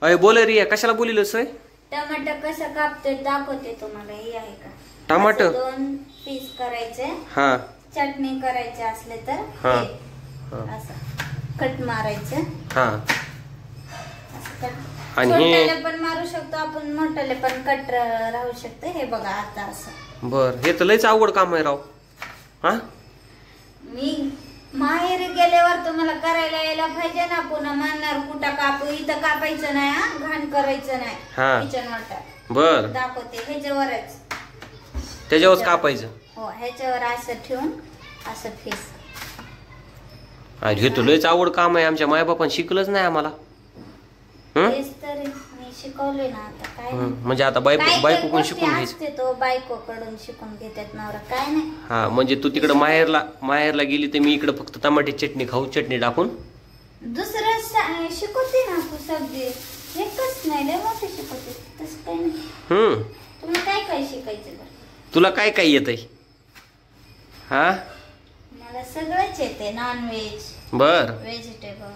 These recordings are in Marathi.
अय बोल रिया, कशाला बोलिलस रे? टमाटर कसं कापते दाखवते तुम्हाला. हे आहे का टमाटर? 2 पीस करायचे. हा. चटणी करायची असले तर हा. असं कट मारायचं. हा. आणि छोट्याला पण मारू शकतो आपण, मोठ्याला पण कट राहू शकते. हे बघा आता असं. बर, हे तर लयच अवघड काम आहे राव. हा. मी माहेरी गेल्यावर तुम्हाला करायला यायला पाहिजे ना. पुन्हा म्हणणार कुठं कापू, इथं कापायचं नाही, घाण करायचं नाही. किचन वाटा बर दाखवते. ह्याच्यावरच त्याच्यावरच कापायचं. हो, ह्याच्यावर असं ठेवून असं फीस. हे तर लयच अवघड काम आहे. आमच्या मायबापान शिकलंच नाही आम्हाला. तेच तर मी शिकवले ना. आता काय म्हणजे आता बायको कोण शिकून घ्यायचं? तो बायको कडून शिकून घेतात नवरा. काय नाही. हा, म्हणजे तू तिकडे माहेरला गेली तर मी इकडे फक्त टमाटे चटणी खाऊ, चटणी टाकून. दुसरं शिकवते ना तू सब्जी. एकच नाही, लय मोठे शिकवते. तसं काय नाही. तुम्ही काय शिकायचं बरं? तुला काय येतंय? हा, मला सगळंच येते. नॉन व्हेज, बर, व्हेजिटेबल,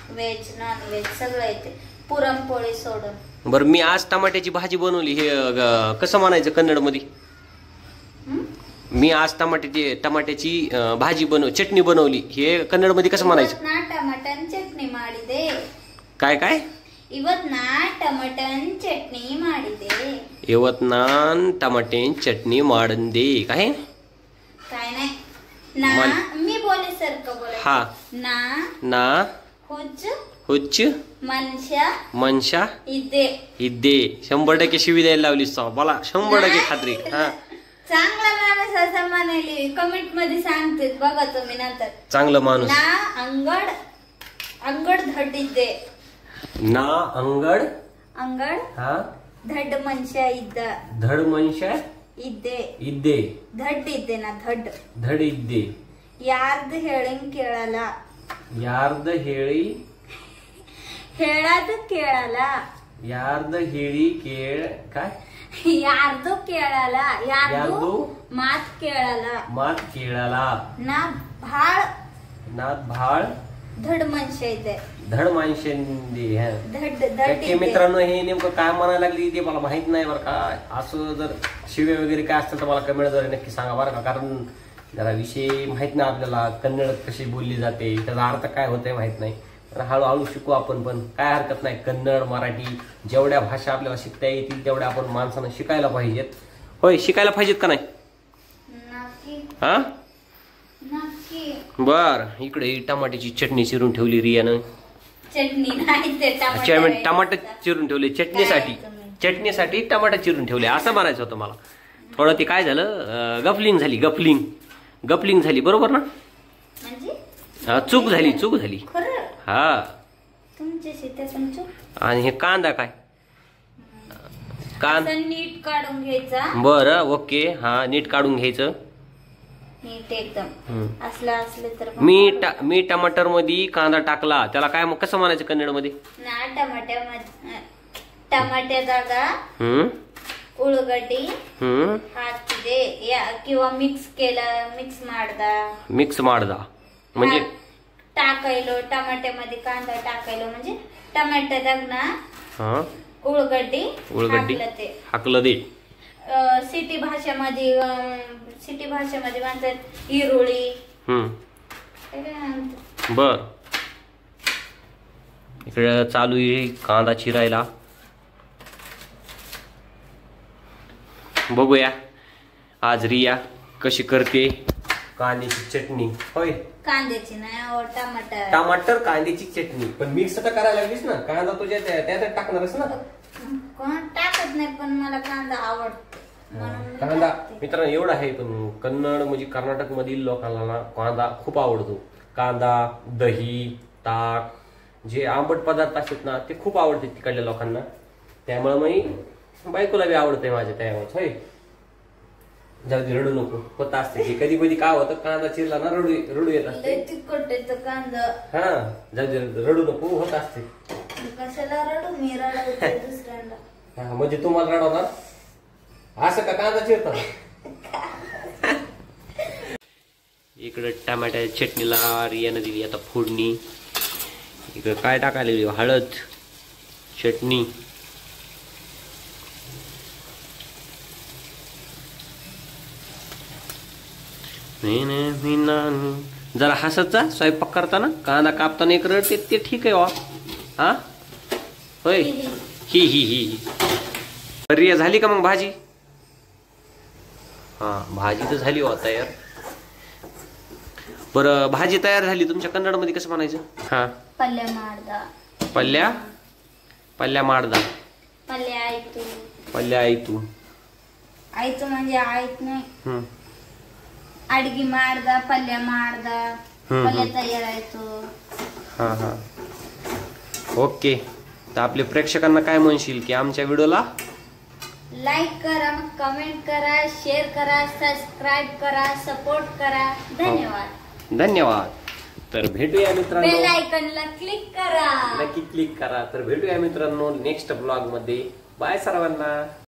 व्हेज नॉन व्हेज सगळं येते, पुरणपोळी सोडून. बर, मी आज टमाट्याची भाजी बनवली. हे कसं म्हणायचं कन्नड मध्ये? मी आज टमाट्याची भाजी चटणी बनवली. हे कन्नड मध्ये कसं म्हणायचं? ना टमाटन चटणी ಮಾಡಿದೆ. काय? ಇವತ್ನಾ ಟಮಟನ್ ಚಟ್ನಿ ಮಾಡಿದೆ. ಇವತ್ನಾನ್ ಟಮಾಟೆನ್ ಚಟ್ನಿ ಮಾಡಂದೆ. काय नाही ना. मी बोले सारखं बोलायचं. हा. ना हुच्च मनशा इद्दे. 100% शिवी द्यायला लावलीस मला. 100% खात्री. हा, चांगला माणूस असं म्हणाली. कमेंट मध्ये सांगते बघा तुम्ही नंतर. चांगला माणूस ना अंगड धड इद्दे. ना अंगड हा धड मनशा धड मनशा इद्दे धड इद्दे ना. धड इद्दे. यार्द हेळिंग केळाला. यार्द हेळी हेळाद केळाला. यार्द हेळी केळ काय? यार्दो केळाला. यार्दो मात केळाला. ना भाळ धड मनशा इद्दे. धड माणशे. मित्रांनो, हे नेमकं काय म्हणायला लागली ते मला माहित नाही बरं का. असं जर शिवे वगैरे काय असतं तर मला कमेंटद्वारे नक्की सांगा बरं का. कारण जरा विषय माहित नाही आपल्याला. कन्नड कशी बोलली जाते, त्याचा अर्थ काय होतंय माहित नाही. तर हळूहळू शिकू आपण. पण काय हरकत नाही. कन्नड, मराठी जेवढ्या भाषा आपल्याला शिकता येतील तेवढ्या आपण माणसानं शिकायला पाहिजेत. होय, शिकायला पाहिजेत का नाही? हा, बर. इकडे टमाट्याची चटणी चिरून ठेवली रियानं. चटणी नाही, टमाटर चिरून ठेवले चटणीसाठी टमाटर चिरून ठेवले असं म्हणायचं होतं मला. थोडं ते काय झालं, गफलिंग झाली. बरोबर ना? चूक झाली. हा. आणि हे कांदा काय? नीट काढून घ्यायचा. बरं, ओके. हा, नीट काढून घ्यायचं. नीट एकदम असले तर. मी टमाटर मध्ये कांदा टाकला, त्याला काय मग कसं म्हणायचं कन्नड मध्ये? टमाट्या जागा उळगड्डी हाकिದೆ किंवा मिक्स माडदा म्हणजे टाकायलो. टमाट्यामध्ये कांदा टाकायलो म्हणजे टमाट्या जागना उळगड्डी हाकलं दे. सिटी भाषेमध्ये म्हणतात इरुळी. बर, इकडे चालू आहे कांदा चिरायला. बघूया आज रिया कशी करते कांद्याची चटणी. होय, कांद्याची नाही, टमाटर कांद्याची चटणी. पण मिक्स तर करायला लागलीस ना. कांदा तुझ्या त्यात टाकणारच ना. कोण टाकत नाही, पण मला कांदा आवडतो. कांदा मित्रांनो एवढा आहे. पण कन्नड म्हणजे कर्नाटक मधील लोकांना ना कांदा खूप आवडतो. कांदा, दही, ताक, जे आंबट पदार्थ असतात ना ते खूप आवडते तिकडल्या लोकांना. त्यामुळे मी बायकोला बी आवडते माझ्या. त्यामुळे होय, जल्दी रडू नको. होत असते कधी कधी काय होतं, कांदा चिरला ना रडू येत असते. कांदा हा, जल्दी रडू नको. होत असते. कशाला रडू? मी रडवते दुसऱ्यांना. हा, म्हणजे तुम्हाला रडवणार असं का कांदा चिरता? इकडे टमाट्याच्या चटणीला रियानं दिली आता फोडणी. इकडे काय टाकायला हळद, चटणी. जरा हसत जा स्वयंपाक करताना, कांदा कापताना एक रडते ते ठीक आहे वा. हा होय. ही ही ही रिया झाली का मग भाजी? हा भाजी तर झाली वा तयार. बरं भाजी तयार झाली तुमच्या कन्नड मध्ये कसं म्हणायचं? हा पल्ल्या माडदा. पल्ल्या पल्ल्या माडदा. पल्ल्या आयतू. पल्ल्या आयतू. आयतू म्हणजे आयत नाही. अडगी माडदा पल्ल्या माडदा पल्ल्या तयार आयतो. हा हा ओके. तर आपल्या प्रेक्षकांना काय म्हणशील की आमच्या व्हिडिओला लाईक करा, कमेंट करा, शेअर करा, सबस्क्राईब करा, सपोर्ट करा. धन्यवाद. धन्यवाद. तर भेटूया मित्रांनो. बेल आयकॉनला क्लिक करा. नक्की क्लिक करा. तर भेटूया मित्रांनो नेक्स्ट ब्लॉग मध्ये. बाय सर्वांना.